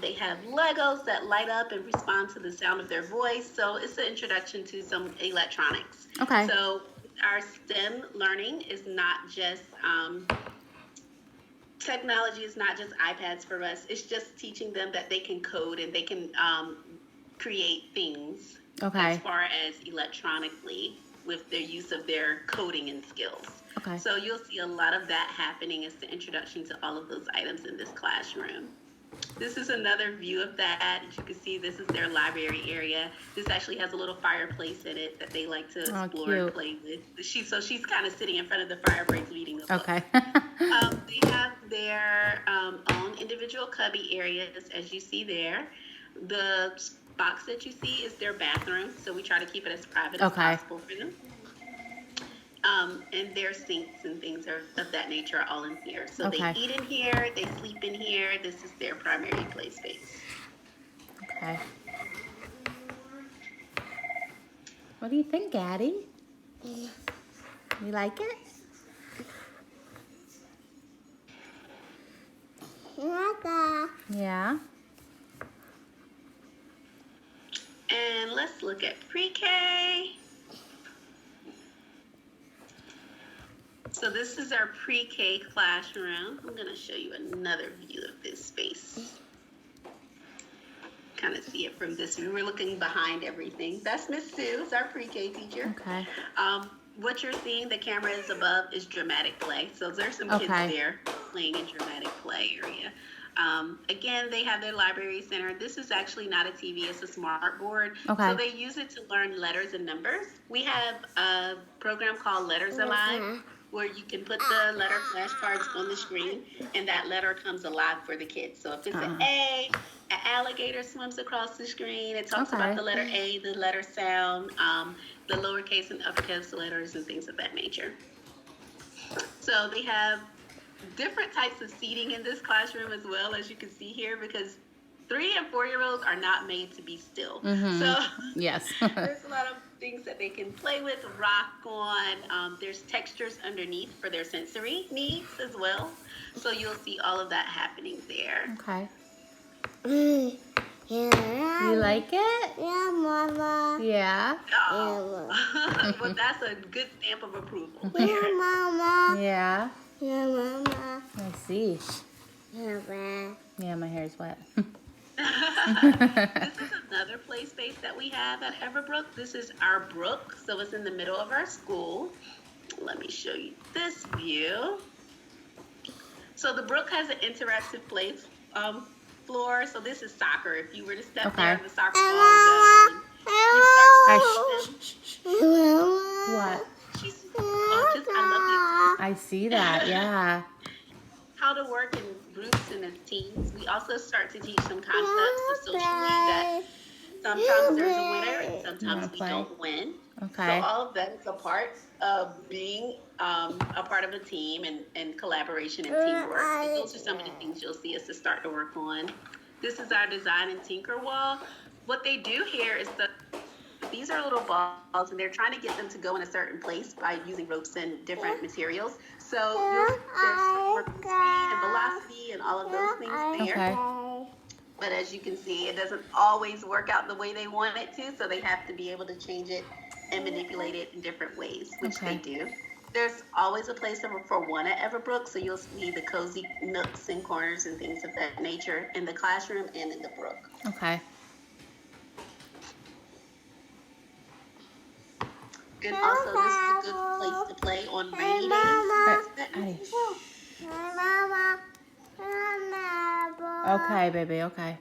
They have Legos that light up and respond to the sound of their voice. So it's an introduction to some electronics. Okay. So our STEM learning is not just technology is not just iPads for us. It's just teaching them that they can code and they can create things Okay. as far as electronically with their use of their coding and skills. Okay. So you'll see a lot of that happening as the introduction to all of those items in this classroom. This is another view of that. As you can see, this is their library area. This actually has a little fireplace in it that they like to explore and play with. So she's kind of sitting in front of the fireplace reading the book. Okay. They have their own individual cubby areas, as you see there. The box that you see is their bathroom, so we try to keep it as private as possible for them. And their sinks and things of that nature are all in here. So they eat in here, they sleep in here. This is their primary play space. Okay. What do you think, Addie? You like it? Yeah. And let's look at pre-K. So this is our pre-K classroom. I'm going to show you another view of this space. Kind of see it from this view. We're looking behind everything. That's Miss Sue, our pre-K teacher. Okay. What you're seeing, the camera is above, is dramatic play. So there's some kids there playing in dramatic play area. Again, they have their library center. This is actually not a TV, it's a smart board. So they use it to learn letters and numbers. We have a program called Letters Alive, where you can put the letter flashcards on the screen, and that letter comes alive for the kids. So if it's an A, an alligator swims across the screen. It talks about the letter A, the letter sound, the lowercase and uppercase letters, and things of that nature. So they have different types of seating in this classroom as well, as you can see here, because 3- and 4-year-olds are not made to be still. So yes. There's a lot of things that they can play with, rock on. There's textures underneath for their sensory needs as well. So you'll see all of that happening there. Okay. You like it? Yeah, Mama. Yeah. Oh. Well, that's a good stamp of approval there. Yeah, Mama. Yeah. Yeah, Mama. I see. Yeah, Mama. Yeah, my hair's wet. This is another play space that we have at Everbrook. This is our brook, so it's in the middle of our school. Let me show you this view. So the brook has an interactive play floor. So this is soccer. If you were to step there, the soccer ball goes. What? She's I love it. I see that, yeah. How to work in groups and as teams. We also start to teach some concepts of socially that sometimes there's a winner and sometimes we don't win. Okay. So all of that is a part of being a part of a team and collaboration and teamwork. So those are some of the things you'll see us to start to work on. This is our design and tinker wall. What they do here is these are little balls, and they're trying to get them to go in a certain place by using ropes and different materials. So there's working speed and velocity and all of those things there. Okay. But as you can see, it doesn't always work out the way they want it to, so they have to be able to change it and manipulate it in different ways, which they do. There's always a place for one at Everbrook, so you'll see the cozy nooks and corners and things of that nature in the classroom and in the brook. Okay. And also, this is a good place to play on rainy days. Okay, baby, okay.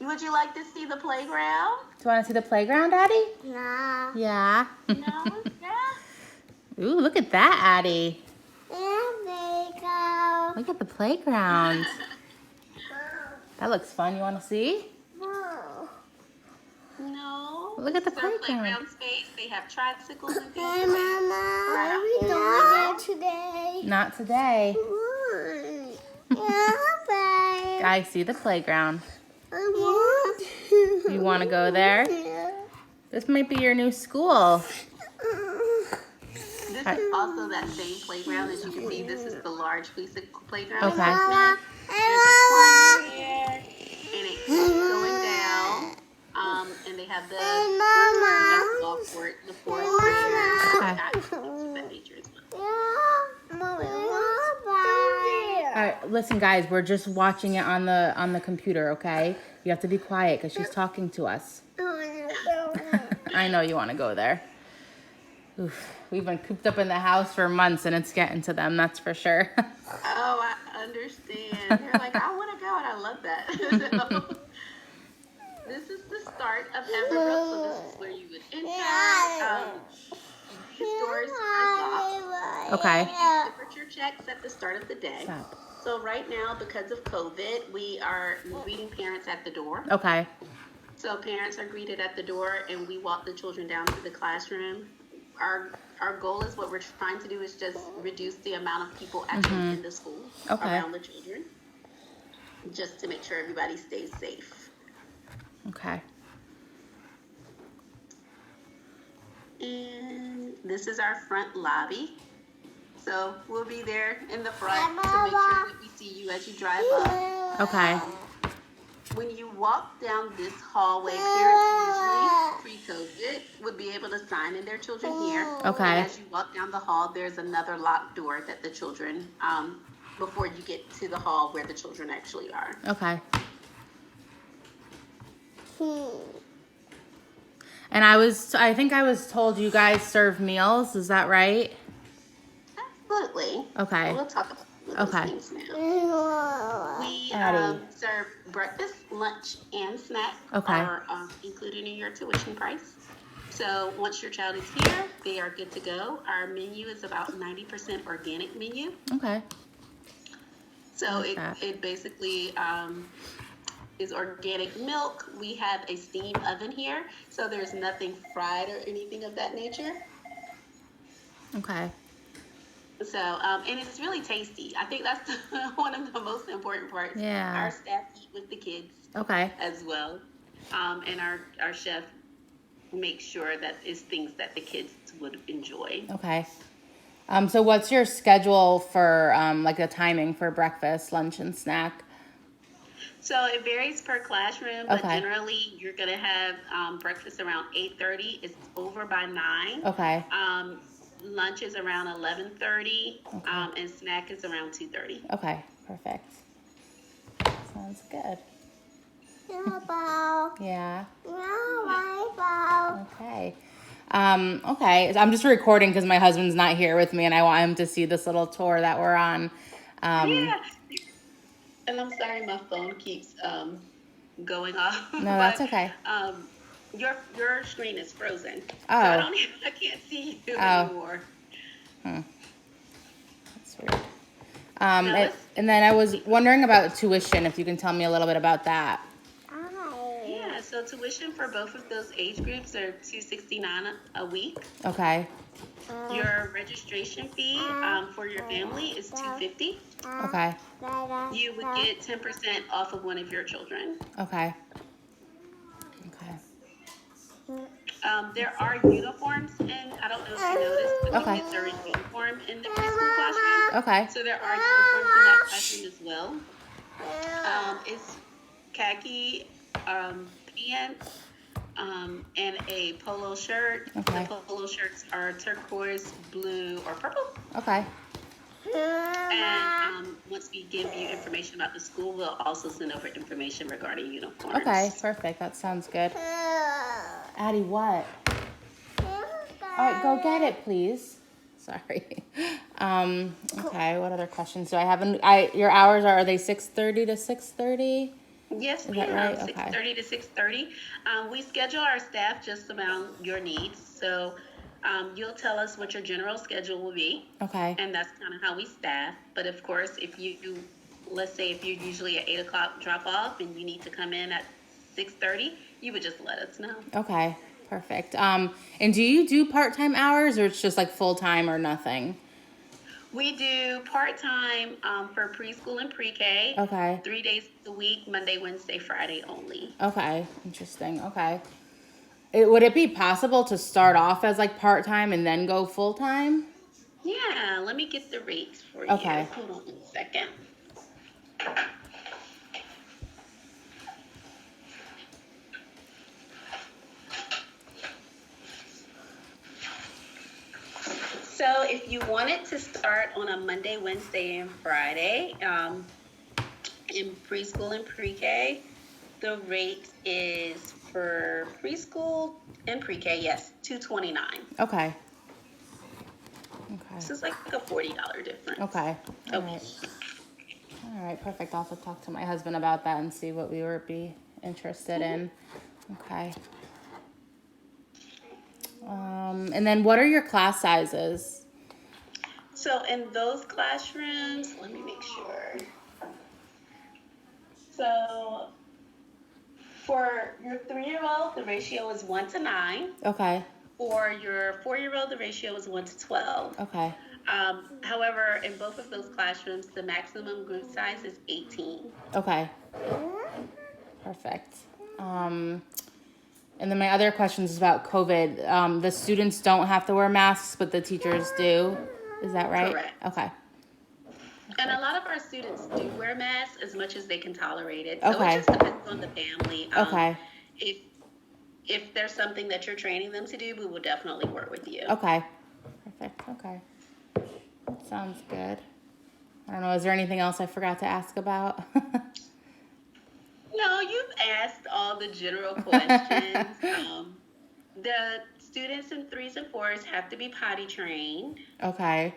Would you like to see the playground? Do you want to see the playground, Daddy? No. Yeah. No? Yeah. Ooh, look at that, Addie. Yeah, Look at the playground. That looks fun. You want to see? No. Look at the This is our playground space. They have tricycles and things. Hey, Mama. Are we going today? Not today. Yeah, bye. I see the playground. I want. You want to go there? Yeah. This might be your new school. This is also that same playground. As you can see, this is the large playground. Okay. There's a climber here and a have the Mama. basketball court, the forest there, Okay. that nature as well. All right, listen, guys. We're just watching it on the computer. Okay. You have to be quiet because she's talking to us. I know you want to go there. Oof, we've been cooped up in the house for months, and it's getting to them. That's for sure. Oh, I understand. They're like, I want to go, and I love that. So, this is the start of Everbrook, so this is where you would enter. These doors are locked. Okay. Temperature checks at the start of the day. Stop. So right now, because of COVID, we are greeting parents at the door. Okay. So parents are greeted at the door, and we walk the children down to the classroom. Our goal is what we're trying to do is just reduce the amount of people actually in the school around the children, just to make sure everybody stays safe. Okay. And this is our front lobby. So we'll be there in the front to make sure that we see you as you drive up. Okay. When you walk down this hallway, parents usually, pre-COVID, would be able to sign in their children here. Okay. And as you walk down the hall, there's another locked door that the children, before you get to the hall where the children actually are. Okay. And I think I was told you guys serve meals. Is that right? Absolutely. Okay. We'll talk about those things now. We serve breakfast, lunch, and snack are included in your tuition price. So once your child is here, they are good to go. Our menu is about 90% organic menu. Okay. So it basically is organic milk. We have a steam oven here, so there's nothing fried or anything of that nature. Okay. So, and it's really tasty. I think that's one of the most important parts. Yeah. Our staff eat with the kids as well. And our chef makes sure that it's things that the kids would enjoy. Okay. So what's your schedule for like the timing for breakfast, lunch, and snack? So it varies per classroom, but generally you're going to have breakfast around 8:30. It's over by 9. Okay. Lunch is around 11:30, and snack is around 2:30. Okay, perfect. Sounds good. Yeah. Okay. Okay. So I'm just recording because my husband's not here with me, and I want him to see this little tour that we're on. Yeah. And I'm sorry, my phone keeps going off. No, that's okay. Your screen is frozen. Oh. So I can't see you anymore. That's weird. And then I was wondering about tuition, if you can tell me a little bit about that. Yeah, so tuition for both of those age groups are $269 a week. Okay. Your registration fee for your family is $250. Okay. You would get 10% off of one of your children. Okay. There are uniforms, and I don't know if you noticed, but the kids are in uniform in the preschool classroom. Okay. So there are uniforms in that classroom as well. It's khaki pants and a polo shirt. Okay. The polo shirts are turquoise, blue, or purple. Okay. And once we give you information about the school, we'll also send over information regarding uniforms. Okay, perfect. That sounds good. Addie, what? All right, go get it, please. Sorry. Okay, what other questions do I have? Your hours are they 6:30 to 6:30? Yes, Is that right? 6:30 to 6:30. We schedule our staff just around your needs. So you'll tell us what your general schedule will be. Okay. And that's kind of how we staff. But of course, if let's say if you're usually at 8 o'clock drop off and you need to come in at 6:30, you would just let us know. Okay, perfect. And do you do part-time hours, or it's just like full-time or nothing? We do part-time for preschool and pre-K. Okay. 3 days a week, Monday, Wednesday, Friday only. Okay, interesting. Okay. Would it be possible to start off as like part-time and then go full-time? Yeah, let me get the rates for you. Okay. Hold on a second. So if you wanted to start on a Monday, Wednesday, and Friday, in preschool and pre-K, the rate is for preschool and pre-K, yes, $229. Okay. This is like a $40 difference. Okay. All right. All right, perfect. I'll have to talk to my husband about that and see what we would be interested in. Okay. And then what are your class sizes? So in those classrooms, let me make sure. So for your 3-year-old, the ratio is 1-9. Okay. For your 4-year-old, the ratio is 1-12. Okay. However, in both of those classrooms, the maximum group size is 18. Okay. Perfect. And then my other question is about COVID. The students don't have to wear masks, but the teachers do. Is that right? Correct. Okay. And a lot of our students do wear masks as much as they can tolerate it. So Okay. it just depends on the family. Okay. If there's something that you're training them to do, we will definitely work with you. Okay. Perfect. Okay. That sounds good. I don't know. Is there anything else I forgot to ask about? No, you've asked all the general questions. The students in 3s and 4s have to be potty trained. Okay.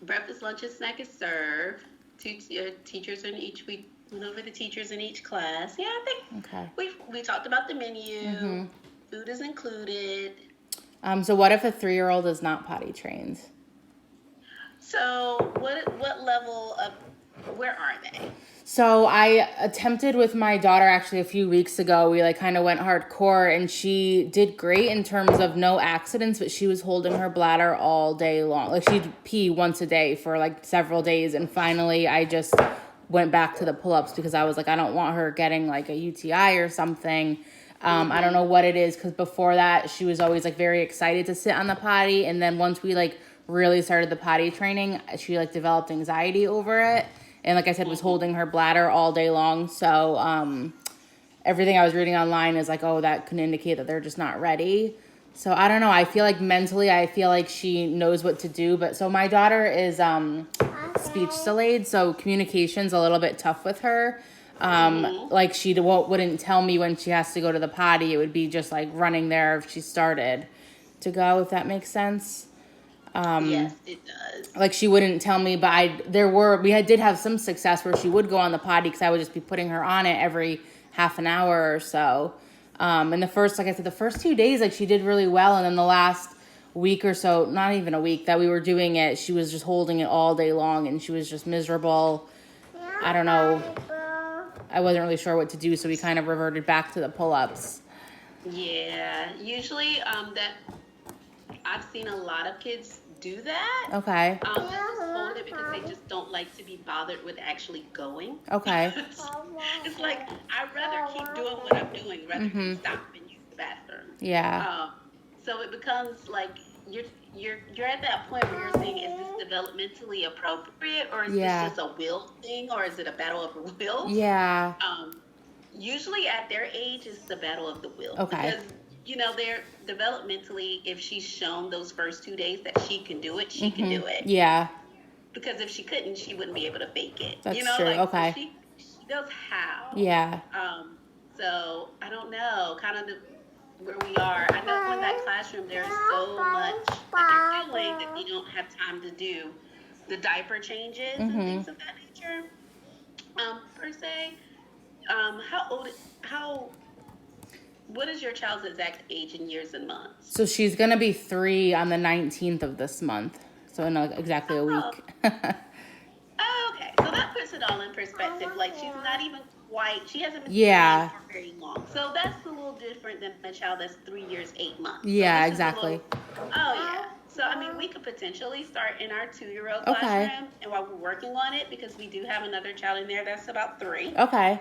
Breakfast, lunch, and snack is served. Teachers in each week. Went over the teachers in each class. Yeah, I think Okay. we talked about the menu. Food is included. So what if a 3-year-old is not potty trained? So what level of, where are they? So I attempted with my daughter actually a few weeks ago. We kind of went hardcore, and she did great in terms of no accidents, but she was holding her bladder all day long. She'd pee once a day for several days, and finally I just went back to the pull-ups because I was I don't want her getting a UTI or something. I don't know what it is, because before that she was always very excited to sit on the potty, and then once we really started the potty training, she developed anxiety over it. And like I said, was holding her bladder all day long. So everything I was reading online is oh, that can indicate that they're just not ready. So I don't know. I feel mentally, I feel she knows what to do. But so my daughter is speech delayed, so communication's a little bit tough with her. She wouldn't tell me when she has to go to the potty. It would be just running there if she started to go, if that makes sense. Yes, it does. She wouldn't tell me, but we did have some success where she would go on the potty because I would just be putting her on it every half an hour or so. And the first 2 days, she did really well. And then the last week or so, not even a week that we were doing it, she was just holding it all day long, and she was just miserable. I don't know. I wasn't really sure what to do, so we kind of reverted back to the pull-ups. Yeah, usually that I've seen a lot of kids do that. Okay. They just hold it because they just don't like to be bothered with actually going. Okay. It's I'd rather keep doing what I'm doing rather than stop and use the bathroom. Yeah. So it becomes you're at that point where you're saying, is this developmentally appropriate, or is this just a will thing, or is it a battle of wills? Yeah. Usually at their age, it's the battle of the will. Okay. Because they're developmentally, if she's shown those first 2 days that she can do it, she can do it. Yeah. Because if she couldn't, she wouldn't be able to fake it. That's true. Okay. So she knows how. Yeah. So I don't know, kind of where we are. I know in that classroom there's so much that they're doing that they don't have time to do the diaper changes and things of that nature. Per se. What is your child's exact age in years and months? So she's going to be 3 on the 19th of this month. So in exactly a week. Okay. So that puts it all in perspective. She's not even she hasn't been for very long. So that's a little different than a child that's 3 years, 8 months. Yeah, so exactly. Yeah. So, we could potentially start in our 2-year-old classroom, and while we're working on it, because we do have another child in there that's about 3. Okay.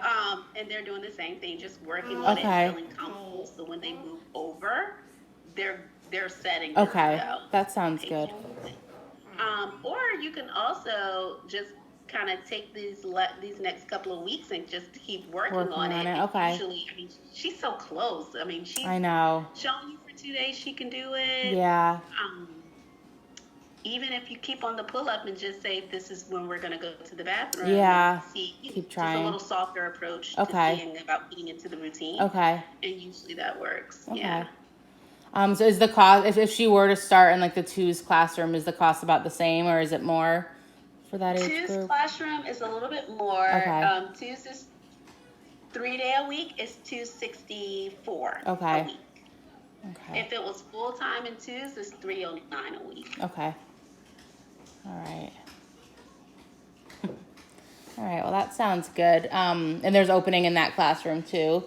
And they're doing the same thing, just working on it, feeling comfortable. So when they move over, they're setting. Okay. That sounds good. Or you can also just kind of take these next couple of weeks and just keep working on it. Okay. Usually, she's so close. She's I know. showing you for for 2 days, she can do it. Yeah. Even if you keep on the pull-up and just say, this is when we're going to go to the bathroom. Yeah. See, Keep just trying. a little softer approach Okay. to seeing about getting into the routine. Okay. And usually that works. Okay. Yeah. So is the cost, if she were to start in like the twos classroom, is the cost about the same, or is it more for that age Twos group? classroom is a little bit more. Okay. Twos is 3 day a week is $264 Okay. a week. Okay. If it was full time in twos, it's $309 a week. Okay. All right. All right. Well, that sounds good. And there's opening in that classroom too.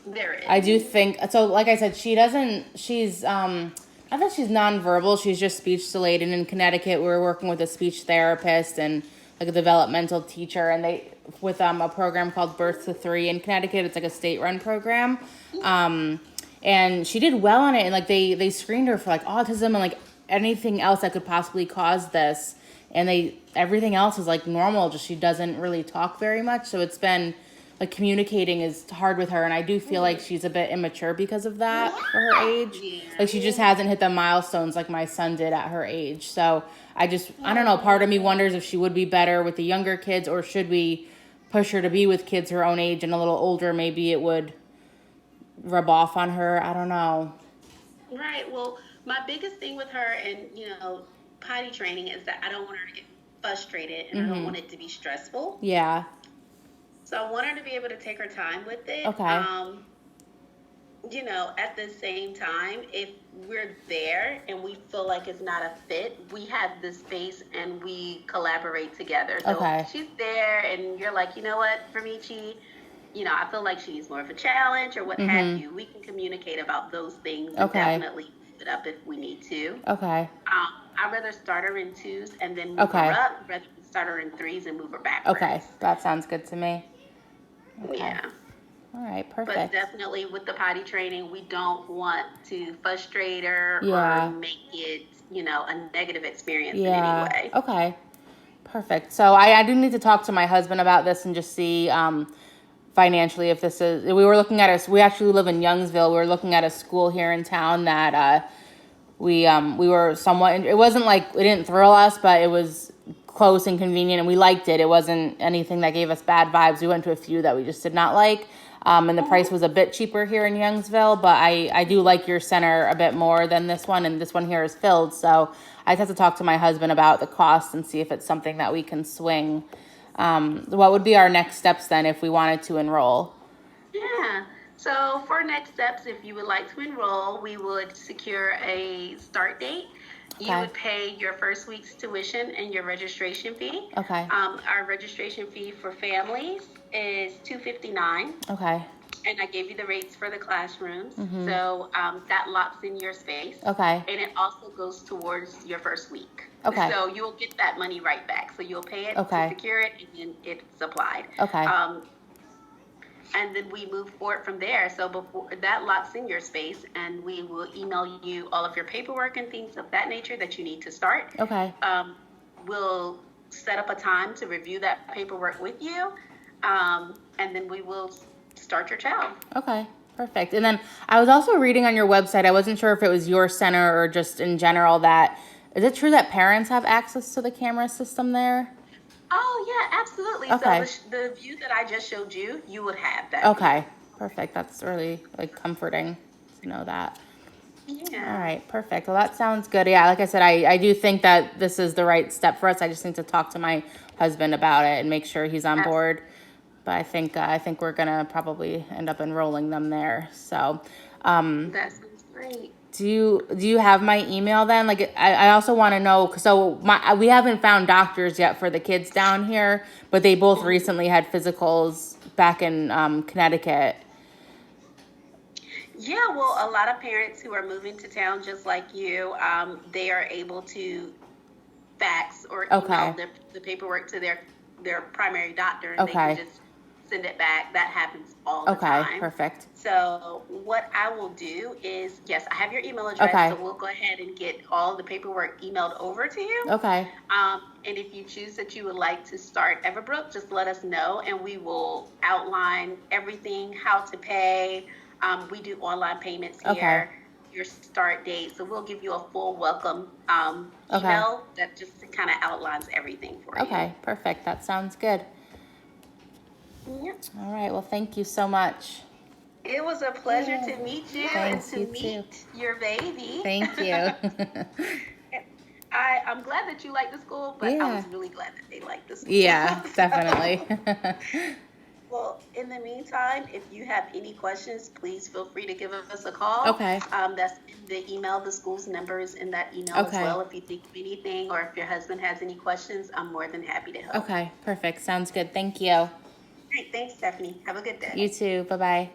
There is. I do think so. Like I said, she's not that she's nonverbal. She's just speech delayed. And in Connecticut, we're working with a speech therapist and like a developmental teacher, and they with a program called Birth to Three in Connecticut. It's like a state-run program. And she did well on it, and like they screened her for like autism and like anything else that could possibly cause this, and everything else is like normal, just she doesn't really talk very much, so it's been like communicating is hard with her, and I do feel like she's a bit immature because of that for her age. Like she just hasn't hit the milestones like my son did at her age. So I don't know, part of me wonders if she would be better with the younger kids, or should we push her to be with kids her own age and a little older, maybe it would rub off on her. I don't know. Right. Well, my biggest thing with her and, potty training is that I don't want her to get frustrated, and I don't want it to be stressful. Yeah. So I want her to be able to take her time with it. Okay. At the same time, if we're there and we feel like it's not a fit, we have the space and we collaborate together. So if she's there and you're like, you know what, for Michi, I feel like she needs more of a challenge or what have you. We can communicate about those things and definitely move it up if we need to. Okay. I'd rather start her in twos and then move her up, rather than start her in threes and move her backwards. Okay, that sounds good to me. Okay. Yeah. All right, perfect. But definitely with the potty training, we don't want to frustrate her or make it, a negative experience in any way. Okay, perfect. So I do need to talk to my husband about this and just see financially if this is. We were looking at we actually live in Youngsville. We were looking at a school here in town that we were somewhat. It wasn't like it didn't thrill us, but it was close and convenient, and we liked it. It wasn't anything that gave us bad vibes. We went to a few that we just did not like. And the price was a bit cheaper here in Youngsville, but I do like your center a bit more than this one, and this one here is filled. So I just have to talk to my husband about the cost and see if it's something that we can swing. What would be our next steps then if we wanted to enroll? Yeah. So for next steps, if you would like to enroll, we would secure a start date. You would pay your first week's tuition and your registration fee. Okay. Our registration fee for families is $259. Okay. And I gave you the rates for the classrooms. So that locks in your space. Okay. And it also goes towards your first week. Okay. So you'll get that money right back. So you'll pay it to secure it, and then it's applied. Okay. And then we move forward from there. So before that locks in your space, and we will email you all of your paperwork and things of that nature that you need to start. Okay. We'll set up a time to review that paperwork with you, and then we will start your child. Okay. Perfect. And then I was also reading on your website, I wasn't sure if it was your center or just in general, is it true that parents have access to the camera system there? Oh, yeah, absolutely. Okay. So the view that I just showed you, you would have that. Okay, perfect. That's really comforting to know that. Yeah. All right, perfect. Well, that sounds good. Yeah, like I said, I do think that this is the right step for us. I just need to talk to my husband about it and make sure he's on board. But I think we're gonna probably end up enrolling them there. So, that sounds great. Do you have my email then? I also want to know, so we haven't found doctors yet for the kids down here, but they both recently had physicals back in Connecticut. Yeah, well, a lot of parents who are moving to town just like you, they are able to fax or email the paperwork to their primary doctor, and they can just send it back. That happens all the time. Okay, perfect. So what I will do is, yes, I have your email address, so we'll go ahead and get all the paperwork emailed over to you. Okay. And if you choose that you would like to start Everbrook, just let us know, and we will outline everything, how to pay. We do online payments here. your start date. So we'll give you a full welcome Okay. email that just kind of outlines everything for you. Okay, perfect. That sounds good. Yep. All right. Well, thank you so much. It was a pleasure to meet you Thanks, and you to too. meet your baby. Thank you. I'm glad that you like the school, but I Yeah. was really glad that they liked the school. Yeah, definitely. Well, in the meantime, if you have any questions, please feel free to give us a call. Okay. That's in the email. The school's number is in that email as Okay. well. If you think of anything or if your husband has any questions, I'm more than happy to help. Okay, perfect. Sounds good. Thank you. Great. Thanks, Stephanie. Have a good day. You too. Bye-bye.